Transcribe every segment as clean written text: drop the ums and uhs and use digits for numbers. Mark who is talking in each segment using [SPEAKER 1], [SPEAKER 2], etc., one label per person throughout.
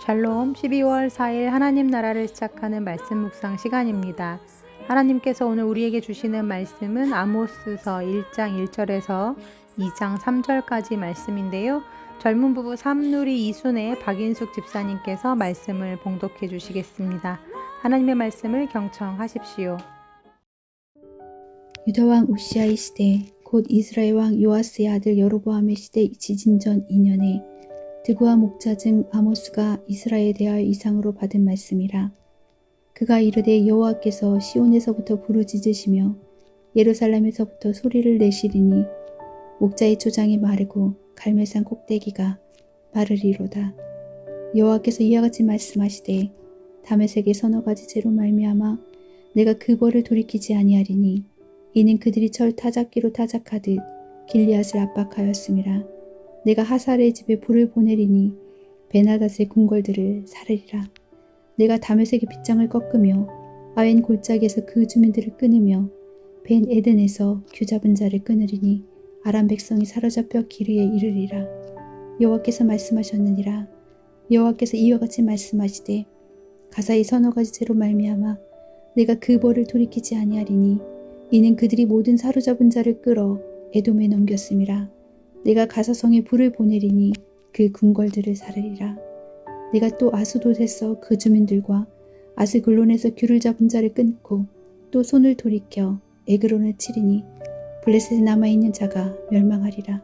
[SPEAKER 1] 샬롬 12월 4일 하나님 나라를 시작하는 말씀 묵상 시간입니다. 하나님께서 오늘 우리에게 주시는 말씀은 아모스서 1장 1절에서 2장 3절까지 말씀인데요. 젊은 부부 삼누리 이순의 박인숙 집사님께서 말씀을 봉독해 주시겠습니다. 하나님의 말씀을 경청하십시오.
[SPEAKER 2] 유다왕 우시아의 시대 곧 이스라엘 왕 요아스의 아들 여로보암의 시대 지진전 2년에 드구와 목자 중 아모스가 이스라엘에 대하여 이상으로 받은 말씀이라. 그가 이르되 여호와께서 시온에서부터 부르짖으시며 예루살렘에서부터 소리를 내시리니 목자의 초장이 마르고 갈멜산 꼭대기가 마르리로다. 여호와께서 이와 같이 말씀하시되 다메섹의 서너 가지 죄로 말미암아 내가 그 벌을 돌이키지 아니하리니 이는 그들이 철 타작기로 타작하듯 길리앗을 압박하였음이라. 내가 하살의 집에 불을 보내리니 베나닷의 궁궐들을 사르리라. 내가 다메섹의 빗장을 꺾으며 아웬 골짜기에서 그 주민들을 끊으며 벤 에덴에서 규잡은 자를 끊으리니 아람 백성이 사로잡혀 기르에 이르리라. 여호와께서 말씀하셨느니라. 여호와께서 이와 같이 말씀하시되 가사의 서너 가지 죄로 말미암아 내가 그 벌을 돌이키지 아니하리니 이는 그들이 모든 사로잡은 자를 끌어 에돔에 넘겼음이라. 내가 가사성에 불을 보내리니 그 궁궐들을 사르리라. 내가 또 아스돗에서 그 주민들과 아스글론에서 귤을 잡은 자를 끊고 또 손을 돌이켜 에그론을 치리니 블레셋에 남아있는 자가 멸망하리라.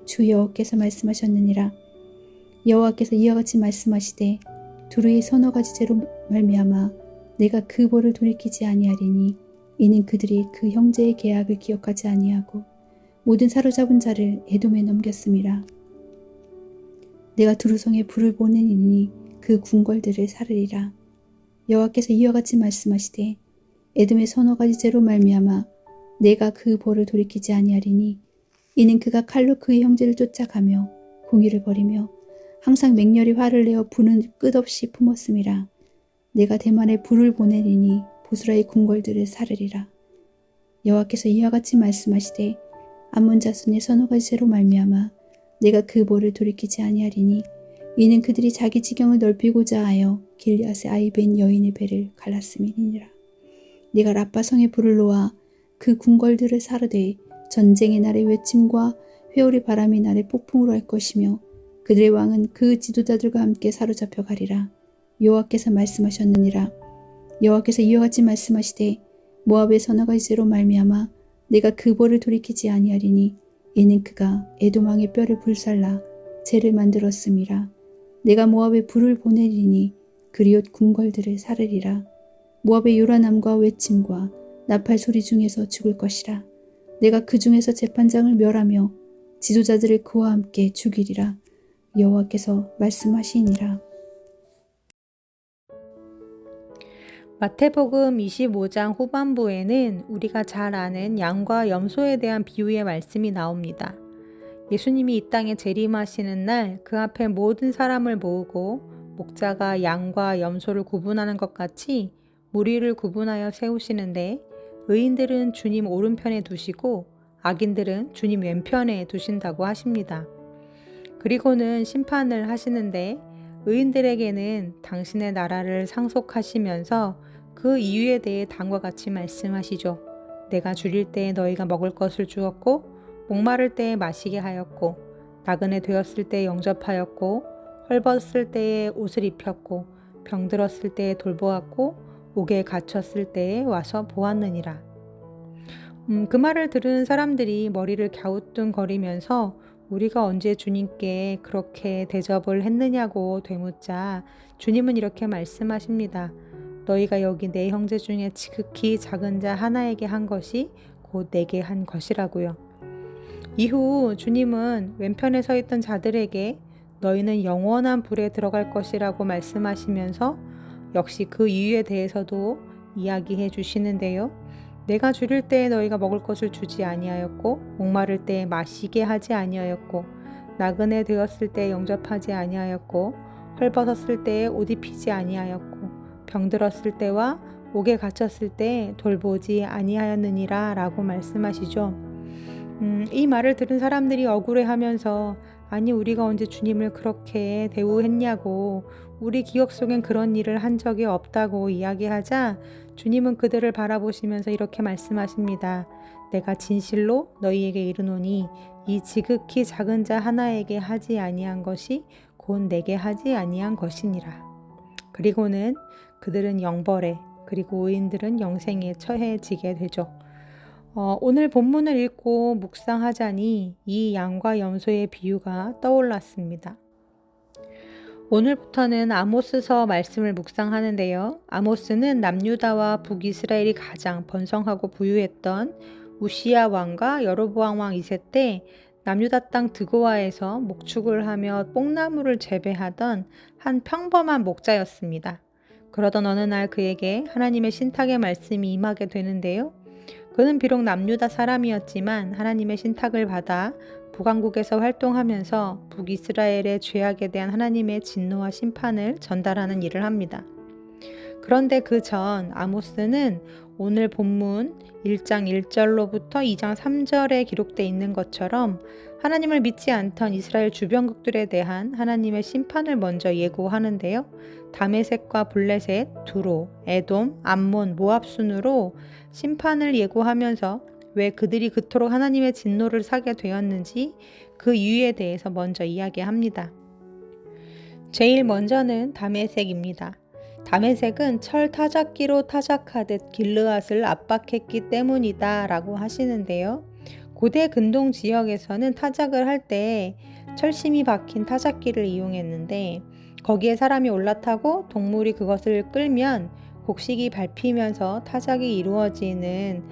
[SPEAKER 2] 주 여호와께서 말씀하셨느니라. 여호와께서 이와 같이 말씀하시되 두루의 서너 가지 죄로 말미암아 내가 그 벌을 돌이키지 아니하리니 이는 그들이 그 형제의 계약을 기억하지 아니하고 모든 사로잡은 자를 에돔에 넘겼음이라. 내가 두루성에 불을 보내니 그 궁궐들을 사르리라. 여호와께서 이와 같이 말씀하시되 에돔의 서너 가지 죄로 말미암아 내가 그 벌을 돌이키지 아니하리니 이는 그가 칼로 그의 형제를 쫓아가며 공의를 벌이며 항상 맹렬히 화를 내어 분은 끝없이 품었음이라. 내가 대만에 불을 보내리니 보스라의 궁궐들을 사르리라. 여호와께서 이와 같이 말씀하시되 암몬 자손의 서너 가지 죄로 말미암아 내가 그 벌을 돌이키지 아니하리니 이는 그들이 자기 지경을 넓히고자 하여 길리앗의 아이벤 여인의 배를 갈랐음이니라. 내가 라빠성에 불을 놓아 그 궁궐들을 사르되 전쟁의 날의 외침과 회오리 바람의 날의 폭풍으로 할 것이며 그들의 왕은 그 지도자들과 함께 사로잡혀 가리라. 여호와께서 말씀하셨느니라. 여호와께서 이와 같이 말씀하시되 모압의 서너 가지 죄로 말미암아 내가 그 벌을 돌이키지 아니하리니 이는 그가 에돔 왕의 뼈를 불살라 죄를 만들었음이라. 내가 모압에 불을 보내리니 그리옷 궁궐들을 사르리라. 모압의 요란함과 외침과 나팔 소리 중에서 죽을 것이라. 내가 그 중에서 재판장을 멸하며 지도자들을 그와 함께 죽이리라. 여호와께서 말씀하시니라.
[SPEAKER 1] 마태복음 25장 후반부에는 우리가 잘 아는 양과 염소에 대한 비유의 말씀이 나옵니다. 예수님이 이 땅에 재림하시는 날 그 앞에 모든 사람을 모으고 목자가 양과 염소를 구분하는 것 같이 무리를 구분하여 세우시는데 의인들은 주님 오른편에 두시고 악인들은 주님 왼편에 두신다고 하십니다. 그리고는 심판을 하시는데 의인들에게는 당신의 나라를 상속하시면서 그 이유에 대해 다음과 같이 말씀하시죠. 내가 줄일 때에 너희가 먹을 것을 주었고 목마를 때에 마시게 하였고 나그네 되었을 때에 영접하였고 헐벗을 때에 옷을 입혔고 병들었을 때에 돌보았고 옥에 갇혔을 때에 와서 보았느니라. 그 말을 들은 사람들이 머리를 갸우뚱거리면서 우리가 언제 주님께 그렇게 대접을 했느냐고 되묻자 주님은 이렇게 말씀하십니다. 너희가 여기 내 형제 중에 지극히 작은 자 하나에게 한 것이 곧 내게 한 것이라고요. 이후 주님은 왼편에 서 있던 자들에게 너희는 영원한 불에 들어갈 것이라고 말씀하시면서 역시 그 이유에 대해서도 이야기해 주시는데요. 내가 줄일 때에 너희가 먹을 것을 주지 아니하였고 목마를 때에 마시게 하지 아니하였고 나그네 되었을 때에 영접하지 아니하였고 헐벗었을 때에 옷 입히지 아니하였고 병들었을 때와 옥에 갇혔을 때 돌보지 아니하였느니라 라고 말씀하시죠. 이 말을 들은 사람들이 억울해하면서 아니 우리가 언제 주님을 그렇게 대우했냐고, 우리 기억 속엔 그런 일을 한 적이 없다고 이야기하자 주님은 그들을 바라보시면서 이렇게 말씀하십니다. 내가 진실로 너희에게 이르노니 이 지극히 작은 자 하나에게 하지 아니한 것이 곧 내게 하지 아니한 것이니라. 그리고는 그들은 영벌에, 그리고 의인들은 영생에 처해지게 되죠. 오늘 본문을 읽고 묵상하자니 이 양과 염소의 비유가 떠올랐습니다. 오늘부터는 아모스서 말씀을 묵상하는데요. 아모스는 남유다와 북이스라엘이 가장 번성하고 부유했던 우시야 왕과 여로보암 왕 2세 때 남유다 땅 드고아에서 목축을 하며 뽕나무를 재배하던 한 평범한 목자였습니다. 그러던 어느 날 그에게 하나님의 신탁의 말씀이 임하게 되는데요. 그는 비록 남유다 사람이었지만 하나님의 신탁을 받아 북왕국에서 활동하면서 북이스라엘의 죄악에 대한 하나님의 진노와 심판을 전달하는 일을 합니다. 그런데 그 전 아모스는 오늘 본문 1장 1절로부터 2장 3절에 기록되어 있는 것처럼 하나님을 믿지 않던 이스라엘 주변국들에 대한 하나님의 심판을 먼저 예고하는데요. 다메섹과 블레셋, 두로, 에돔, 암몬, 모압 순으로 심판을 예고하면서 왜 그들이 그토록 하나님의 진노를 사게 되었는지 그 이유에 대해서 먼저 이야기합니다. 제일 먼저는 다메섹입니다. 다메섹은 철 타작기로 타작하듯 길르앗을 압박했기 때문이다 라고 하시는데요. 고대 근동 지역에서는 타작을 할 때 철심이 박힌 타작기를 이용했는데 거기에 사람이 올라타고 동물이 그것을 끌면 곡식이 밟히면서 타작이 이루어지는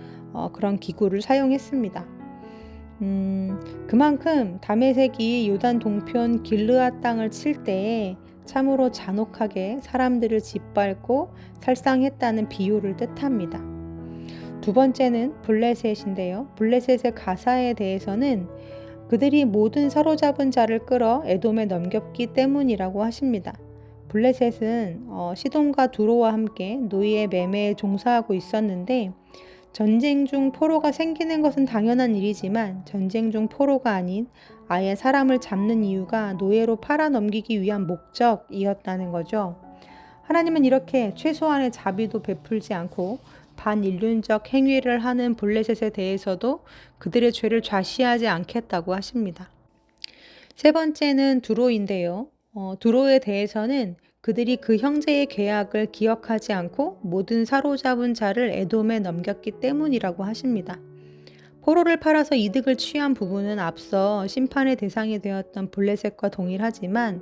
[SPEAKER 1] 그런 기구를 사용했습니다. 그만큼 다메섹이 요단 동편 길르앗 땅을 칠 때에 참으로 잔혹하게 사람들을 짓밟고 살상했다는 비유를 뜻합니다. 두 번째는 블레셋인데요. 블레셋의 가사에 대해서는 그들이 모든 사로잡은 자를 끌어 에돔에 넘겼기 때문이라고 하십니다. 블레셋은 시돈과 두로와 함께 노예의 매매에 종사하고 있었는데 전쟁 중 포로가 생기는 것은 당연한 일이지만 전쟁 중 포로가 아닌 아예 사람을 잡는 이유가 노예로 팔아넘기기 위한 목적이었다는 거죠. 하나님은 이렇게 최소한의 자비도 베풀지 않고 반인륜적 행위를 하는 블레셋에 대해서도 그들의 죄를 좌시하지 않겠다고 하십니다. 세 번째는 두로인데요. 두로에 대해서는 그들이 그 형제의 계약을 기억하지 않고 모든 사로잡은 자를 에돔에 넘겼기 때문이라고 하십니다. 포로를 팔아서 이득을 취한 부분은 앞서 심판의 대상이 되었던 블레셋과 동일하지만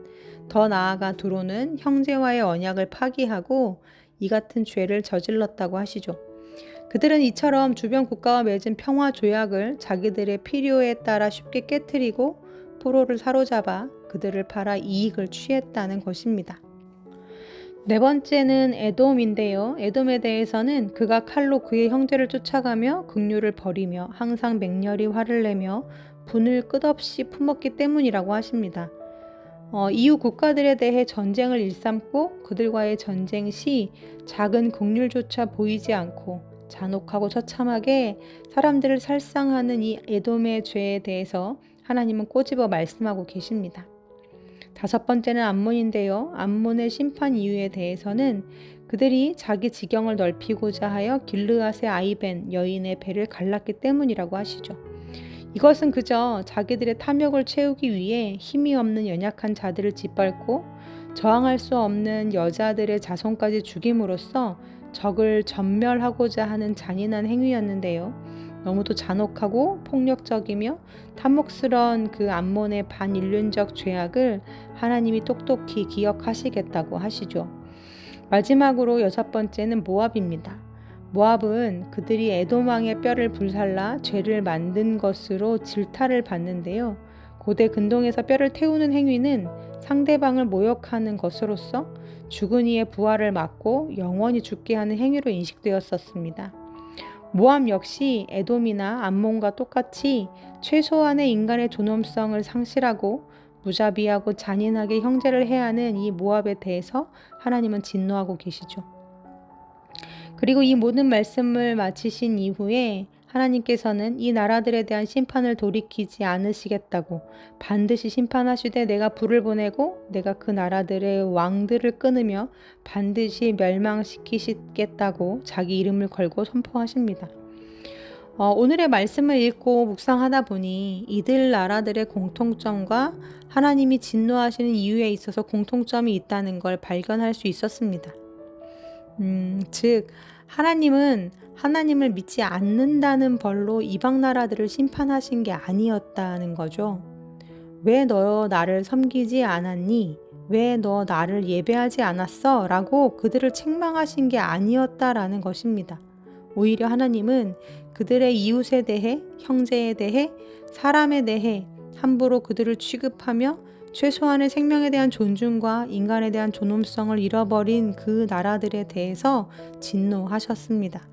[SPEAKER 1] 더 나아가 두로는 형제와의 언약을 파기하고 이 같은 죄를 저질렀다고 하시죠. 그들은 이처럼 주변 국가와 맺은 평화 조약을 자기들의 필요에 따라 쉽게 깨트리고 포로를 사로잡아 그들을 팔아 이익을 취했다는 것입니다. 네 번째는 에돔인데요. 에돔에 대해서는 그가 칼로 그의 형제를 쫓아가며 긍휼을 버리며 항상 맹렬히 화를 내며 분을 끝없이 품었기 때문이라고 하십니다. 이후 국가들에 대해 전쟁을 일삼고 그들과의 전쟁 시 작은 긍휼조차 보이지 않고 잔혹하고 처참하게 사람들을 살상하는 이 에돔의 죄에 대해서 하나님은 꼬집어 말씀하고 계십니다. 다섯 번째는 암몬인데요. 암몬의 심판 이유에 대해서는 그들이 자기 지경을 넓히고자 하여 길르앗의 아이벤 여인의 배를 갈랐기 때문이라고 하시죠. 이것은 그저 자기들의 탐욕을 채우기 위해 힘이 없는 연약한 자들을 짓밟고 저항할 수 없는 여자들의 자손까지 죽임으로써 적을 전멸하고자 하는 잔인한 행위였는데요. 너무도 잔혹하고 폭력적이며 탐욕스러운 그 암몬의 반인륜적 죄악을 하나님이 똑똑히 기억하시겠다고 하시죠. 마지막으로 여섯 번째는 모압입니다. 모압은 그들이 에돔 왕의 뼈를 불살라 죄를 만든 것으로 질타를 받는데요. 고대 근동에서 뼈를 태우는 행위는 상대방을 모욕하는 것으로서 죽은 이의 부활을 막고 영원히 죽게 하는 행위로 인식되었었습니다. 모압 역시 에돔이나 암몬과 똑같이 최소한의 인간의 존엄성을 상실하고 무자비하고 잔인하게 형제를 해하는 이 모압에 대해서 하나님은 진노하고 계시죠. 그리고 이 모든 말씀을 마치신 이후에 하나님께서는 이 나라들에 대한 심판을 돌이키지 않으시겠다고 반드시 심판하시되 내가 불을 보내고 내가 그 나라들의 왕들을 끊으며 반드시 멸망시키시겠다고 자기 이름을 걸고 선포하십니다. 오늘의 말씀을 읽고 묵상하다 보니 이들 나라들의 공통점과 하나님이 진노하시는 이유에 있어서 공통점이 있다는 걸 발견할 수 있었습니다. 즉 하나님은 하나님을 믿지 않는다는 벌로 이방 나라들을 심판하신 게 아니었다는 거죠. 왜 너 나를 섬기지 않았니? 왜 너 나를 예배하지 않았어? 라고 그들을 책망하신 게 아니었다라는 것입니다. 오히려 하나님은 그들의 이웃에 대해, 형제에 대해, 사람에 대해 함부로 그들을 취급하며 최소한의 생명에 대한 존중과 인간에 대한 존엄성을 잃어버린 그 나라들에 대해서 진노하셨습니다.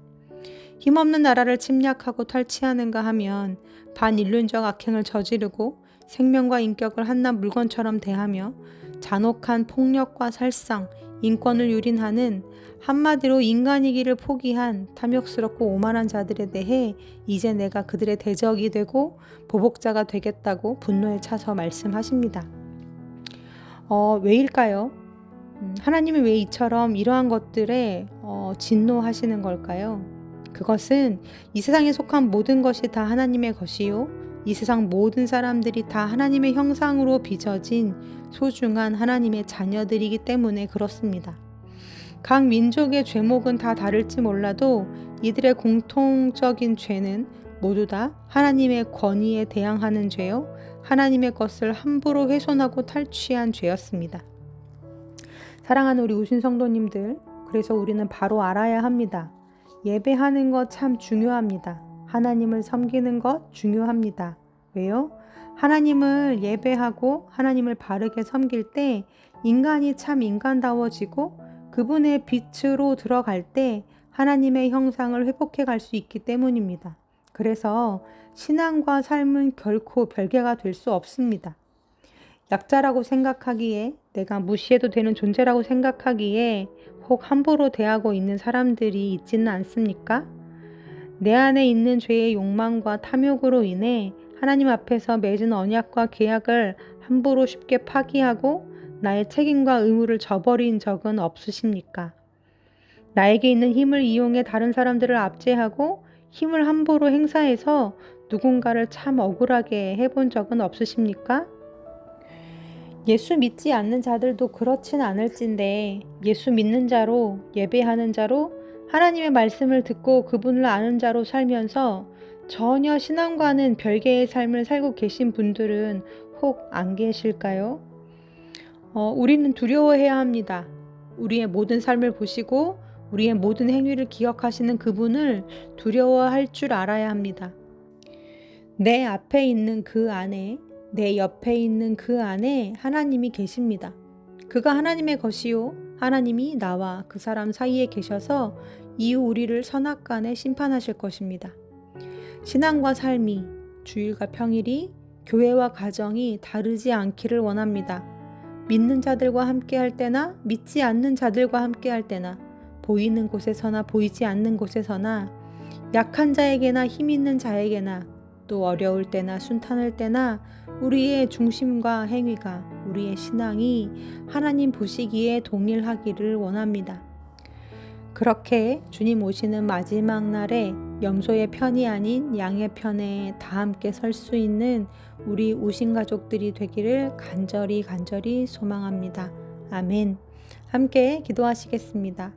[SPEAKER 1] 힘없는 나라를 침략하고 탈취하는가 하면 반인륜적 악행을 저지르고 생명과 인격을 한낱 물건처럼 대하며 잔혹한 폭력과 살상, 인권을 유린하는 한마디로 인간이기를 포기한 탐욕스럽고 오만한 자들에 대해 이제 내가 그들의 대적이 되고 보복자가 되겠다고 분노에 차서 말씀하십니다. 왜일까요? 하나님은 왜 이처럼 이러한 것들에 진노하시는 걸까요? 그것은 이 세상에 속한 모든 것이 다 하나님의 것이요 이 세상 모든 사람들이 다 하나님의 형상으로 빚어진 소중한 하나님의 자녀들이기 때문에 그렇습니다. 각 민족의 죄목은 다 다를지 몰라도 이들의 공통적인 죄는 모두 다 하나님의 권위에 대항하는 죄요 하나님의 것을 함부로 훼손하고 탈취한 죄였습니다. 사랑하는 우리 우신 성도님들, 그래서 우리는 바로 알아야 합니다. 예배하는 것 참 중요합니다. 하나님을 섬기는 것 중요합니다. 왜요? 하나님을 예배하고 하나님을 바르게 섬길 때 인간이 참 인간다워지고 그분의 빛으로 들어갈 때 하나님의 형상을 회복해 갈 수 있기 때문입니다. 그래서 신앙과 삶은 결코 별개가 될 수 없습니다. 약자라고 생각하기에, 내가 무시해도 되는 존재라고 생각하기에 혹 함부로 대하고 있는 사람들이 있지는 않습니까? 내 안에 있는 죄의 욕망과 탐욕으로 인해 하나님 앞에서 맺은 언약과 계약을 함부로 쉽게 파기하고 나의 책임과 의무를 저버린 적은 없으십니까? 나에게 있는 힘을 이용해 다른 사람들을 압제하고 힘을 함부로 행사해서 누군가를 참 억울하게 해본 적은 없으십니까? 예수 믿지 않는 자들도 그렇진 않을진데 예수 믿는 자로, 예배하는 자로, 하나님의 말씀을 듣고 그분을 아는 자로 살면서 전혀 신앙과는 별개의 삶을 살고 계신 분들은 혹 안 계실까요? 우리는 두려워해야 합니다. 우리의 모든 삶을 보시고 우리의 모든 행위를 기억하시는 그분을 두려워할 줄 알아야 합니다. 내 앞에 있는 그 안에, 내 옆에 있는 그 안에 하나님이 계십니다. 그가 하나님의 것이요 하나님이 나와 그 사람 사이에 계셔서 이후 우리를 선악간에 심판하실 것입니다. 신앙과 삶이, 주일과 평일이, 교회와 가정이 다르지 않기를 원합니다. 믿는 자들과 함께 할 때나 믿지 않는 자들과 함께 할 때나 보이는 곳에서나 보이지 않는 곳에서나 약한 자에게나 힘 있는 자에게나 또 어려울 때나 순탄할 때나 우리의 중심과 행위가, 우리의 신앙이 하나님 보시기에 동일하기를 원합니다. 그렇게 주님 오시는 마지막 날에 염소의 편이 아닌 양의 편에 다 함께 설 수 있는 우리 우신 가족들이 되기를 간절히 소망합니다. 아멘. 함께 기도하시겠습니다.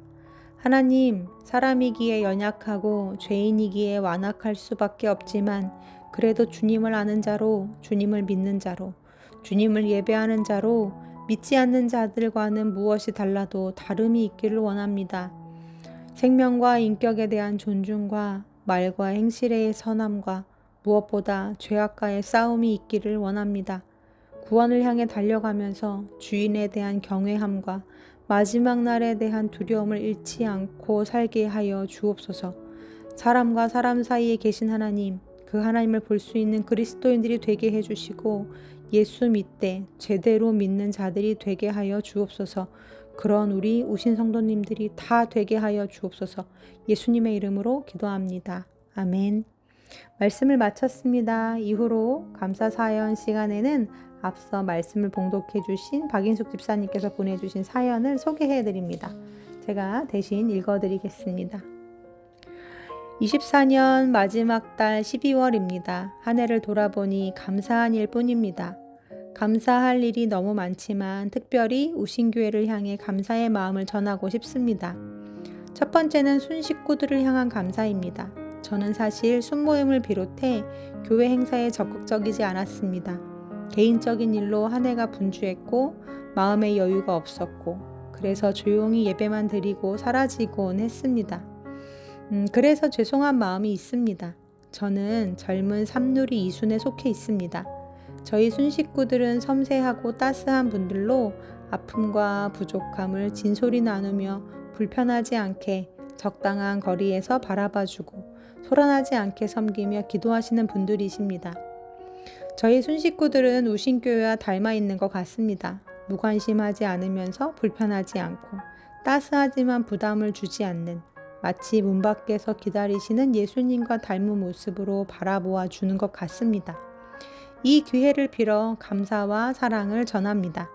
[SPEAKER 1] 하나님, 사람이기에 연약하고 죄인이기에 완악할 수밖에 없지만 그래도 주님을 아는 자로, 주님을 믿는 자로, 주님을 예배하는 자로 믿지 않는 자들과는 무엇이 달라도 다름이 있기를 원합니다. 생명과 인격에 대한 존중과 말과 행실의 선함과 무엇보다 죄악과의 싸움이 있기를 원합니다. 구원을 향해 달려가면서 주인에 대한 경외함과 마지막 날에 대한 두려움을 잃지 않고 살게 하여 주옵소서. 사람과 사람 사이에 계신 하나님, 그 하나님을 볼 수 있는 그리스도인들이 되게 해주시고 예수 믿되 제대로 믿는 자들이 되게 하여 주옵소서. 그런 우리 우신 성도님들이 다 되게 하여 주옵소서. 예수님의 이름으로 기도합니다. 아멘. 말씀을 마쳤습니다. 이후로 감사 사연 시간에는 앞서 말씀을 봉독해 주신 박인숙 집사님께서 보내주신 사연을 소개해 드립니다. 제가 대신 읽어 드리겠습니다. 24년 마지막 달 12월입니다. 한 해를 돌아보니 감사한 일뿐입니다. 감사할 일이 너무 많지만 특별히 우신교회를 향해 감사의 마음을 전하고 싶습니다. 첫 번째는 순 식구들을 향한 감사입니다. 저는 사실 순모임을 비롯해 교회 행사에 적극적이지 않았습니다. 개인적인 일로 한 해가 분주했고 마음의 여유가 없었고 그래서 조용히 예배만 드리고 사라지곤 했습니다. 그래서 죄송한 마음이 있습니다. 저는 젊은 삼누리 이순에 속해 있습니다. 저희 순식구들은 섬세하고 따스한 분들로 아픔과 부족함을 진솔히 나누며 불편하지 않게 적당한 거리에서 바라봐주고 소란하지 않게 섬기며 기도하시는 분들이십니다. 저희 순식구들은 우신교회와 닮아 있는 것 같습니다. 무관심하지 않으면서 불편하지 않고 따스하지만 부담을 주지 않는 마치 문 밖에서 기다리시는 예수님과 닮은 모습으로 바라보아 주는 것 같습니다. 이 기회를 빌어 감사와 사랑을 전합니다.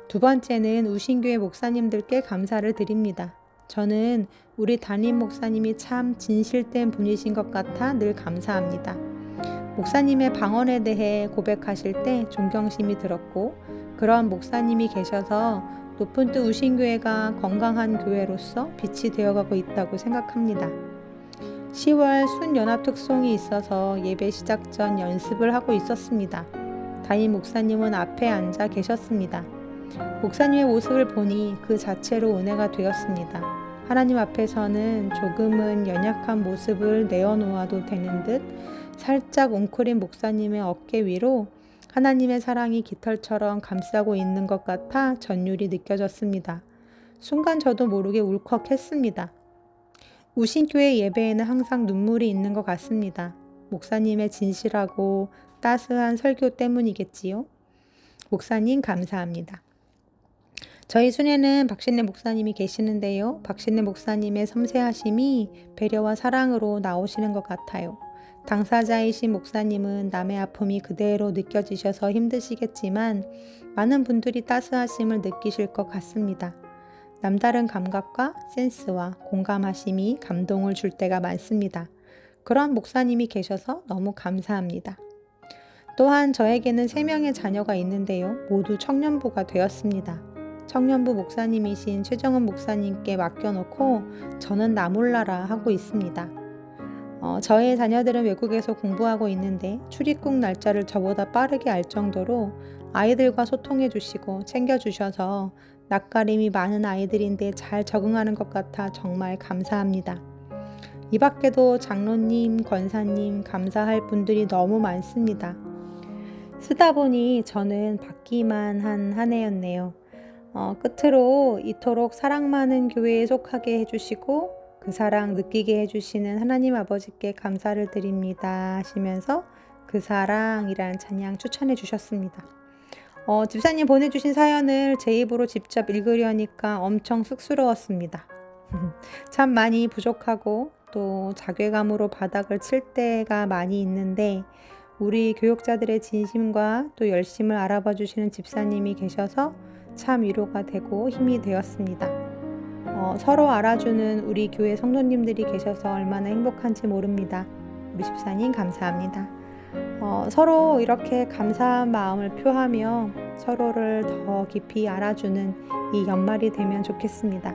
[SPEAKER 1] 두 번째는 우신교회 목사님들께 감사를 드립니다. 저는 우리 담임 목사님이 참 진실된 분이신 것 같아 늘 감사합니다. 목사님의 방언에 대해 고백하실 때 존경심이 들었고 그런 목사님이 계셔서 높은 뜻 우신교회가 건강한 교회로서 빛이 되어가고 있다고 생각합니다. 10월 순연합 특송이 있어서 예배 시작 전 연습을 하고 있었습니다. 담임 목사님은 앞에 앉아 계셨습니다. 목사님의 모습을 보니 그 자체로 은혜가 되었습니다. 하나님 앞에서는 조금은 연약한 모습을 내어놓아도 되는 듯 살짝 웅크린 목사님의 어깨 위로 하나님의 사랑이 깃털처럼 감싸고 있는 것 같아 전율이 느껴졌습니다. 순간 저도 모르게 울컥했습니다. 우신교회 예배에는 항상 눈물이 있는 것 같습니다. 목사님의 진실하고 따스한 설교 때문이겠지요? 목사님 감사합니다. 저희 순회는 박신내 목사님이 계시는데요. 박신내 목사님의 섬세하심이 배려와 사랑으로 나오시는 것 같아요. 당사자이신 목사님은 남의 아픔이 그대로 느껴지셔서 힘드시겠지만 많은 분들이 따스하심을 느끼실 것 같습니다. 남다른 감각과 센스와 공감하심이 감동을 줄 때가 많습니다. 그런 목사님이 계셔서 너무 감사합니다. 또한 저에게는 3명의 자녀가 있는데요. 모두 청년부가 되었습니다. 청년부 목사님이신 최정은 목사님께 맡겨놓고 저는 나 몰라라 하고 있습니다. 저의 자녀들은 외국에서 공부하고 있는데 출입국 날짜를 저보다 빠르게 알 정도로 아이들과 소통해 주시고 챙겨 주셔서 낯가림이 많은 아이들인데 잘 적응하는 것 같아 정말 감사합니다. 이 밖에도 장로님, 권사님 감사할 분들이 너무 많습니다. 쓰다 보니 저는 받기만 한 해였네요. 끝으로 이토록 사랑 많은 교회에 속하게 해주시고 그 사랑 느끼게 해주시는 하나님 아버지께 감사를 드립니다 하시면서 그 사랑이라는 찬양 추천해 주셨습니다. 집사님 보내주신 사연을 제 입으로 직접 읽으려니까 엄청 쑥스러웠습니다. 참 많이 부족하고 또 자괴감으로 바닥을 칠 때가 많이 있는데 우리 교육자들의 진심과 또 열심을 알아봐 주시는 집사님이 계셔서 참 위로가 되고 힘이 되었습니다. 서로 알아주는 우리 교회 성도님들이 계셔서 얼마나 행복한지 모릅니다. 우리 집사님 감사합니다. 서로 이렇게 감사한 마음을 표하며 서로를 더 깊이 알아주는 이 연말이 되면 좋겠습니다.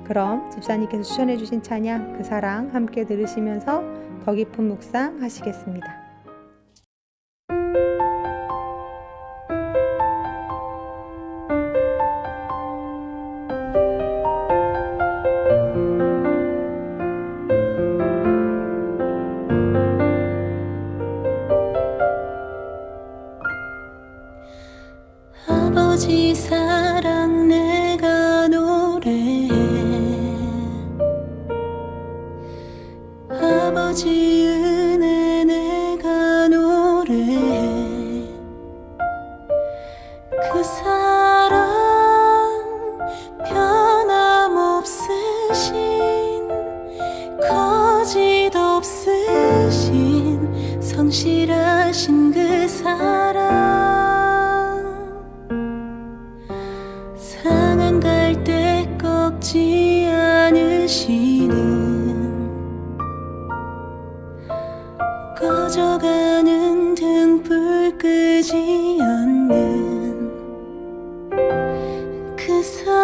[SPEAKER 1] 그럼 집사님께서 추천해 주신 찬양 그 사랑 함께 들으시면서 더 깊은 묵상 하시겠습니다.
[SPEAKER 3] 아버지 사랑 내가 노래해 아버지 은혜 내가 보지 않으시는 꺼져가는 등불 끄지 않는 그 사랑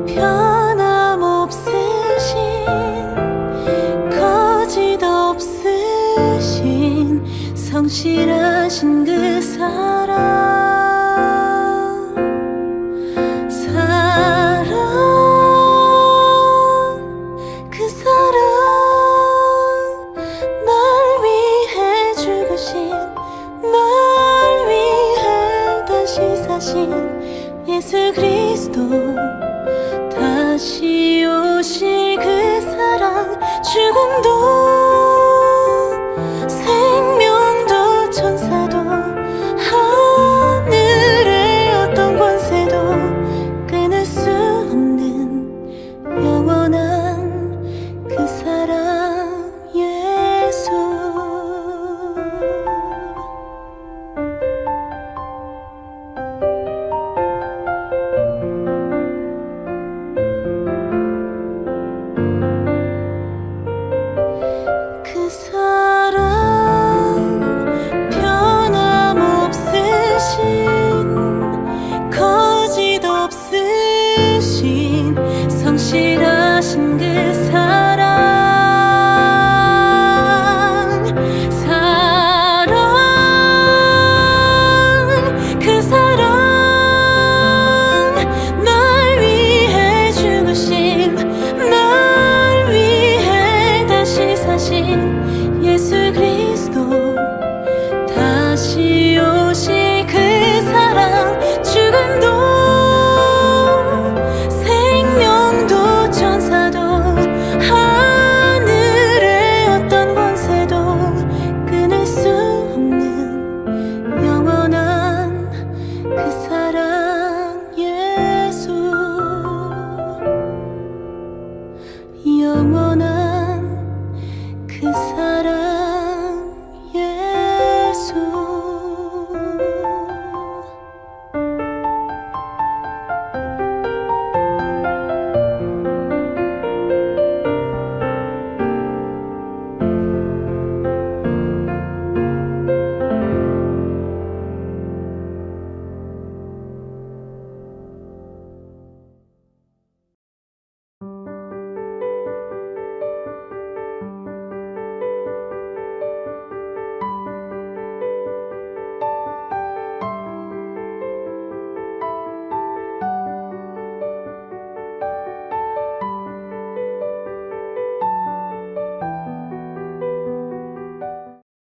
[SPEAKER 3] 변함없으신 거짓 없으신 성실하신 그 사랑 그 사랑 날 위해 죽으신 날 위해 다시 사신 예수 그리스도 다시 오실 그 사랑 죽음도